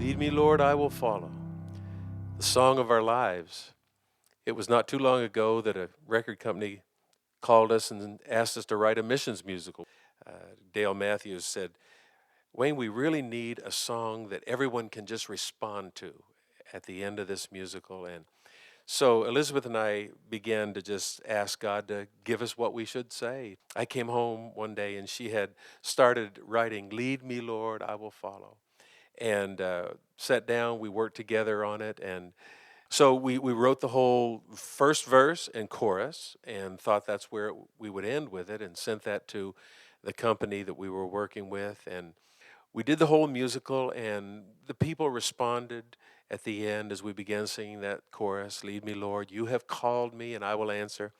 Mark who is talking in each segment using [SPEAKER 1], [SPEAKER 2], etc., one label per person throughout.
[SPEAKER 1] Lead me, Lord, I will follow. The song of our lives. It was not too long ago that a record company called us and asked us to write a missions musical. Dale Matthews said, Wayne, we really need a song that everyone can just respond to at the end of this musical. And so Elizabeth and I began to just ask God to give us what we should say. I came home one day and she had started writing, Lead me, Lord, I will follow. And sat down, we worked together on it. And so we wrote the whole first verse and chorus and thought that's where we would end with it, and sent that to the company that we were working with. And we did the whole musical, and the people responded at the end as we began singing that chorus, Lead me, Lord, you have called me and I will answer.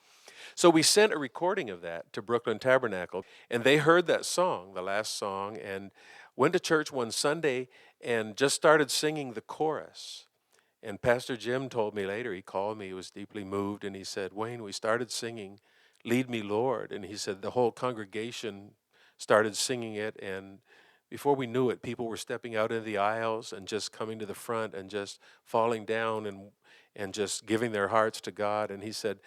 [SPEAKER 1] So we sent a recording of that to Brooklyn Tabernacle, and they heard that song, the last song, and went to church one Sunday and just started singing the chorus. And Pastor Jim told me later, he called me, he was deeply moved, and he said, Wayne, we started singing Lead Me, Lord. And he said the whole congregation started singing it, and before we knew it, people were stepping out into the aisles and just coming to the front and just falling down and just giving their hearts to God. And he said,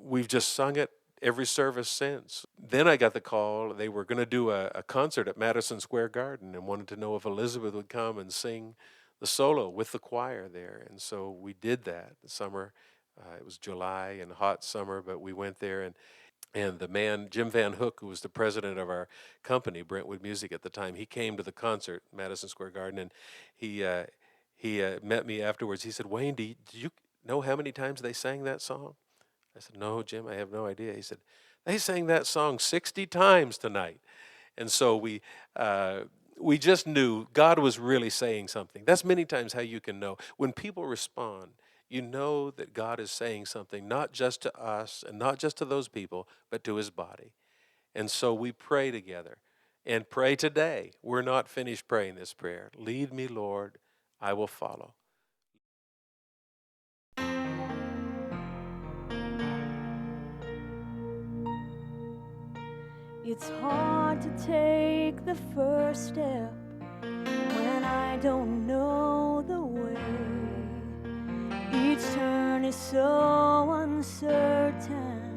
[SPEAKER 1] we've just sung it every service since. Then I got the call. They were going to do a concert at Madison Square Garden and wanted to know if Elizabeth would come and sing the solo with the choir there. And so we did that the summer. It was July and hot summer, but we went there, and the man, Jim Van Hook, who was the president of our company, Brentwood Music at the time, he came to the concert, Madison Square Garden, and he met me afterwards. He said, Wayne, did you know how many times they sang that song? I said, no, Jim, I have no idea. He said, they sang that song 60 times tonight. And so we just knew God was really saying something. That's many times how you can know. When people respond, you know that God is saying something, not just to us and not just to those people, but to his body. And so we pray together and pray today. We're not finished praying this prayer. Lead me, Lord, I will follow.
[SPEAKER 2] It's hard to take the first step when I don't know the way. Each turn is so uncertain,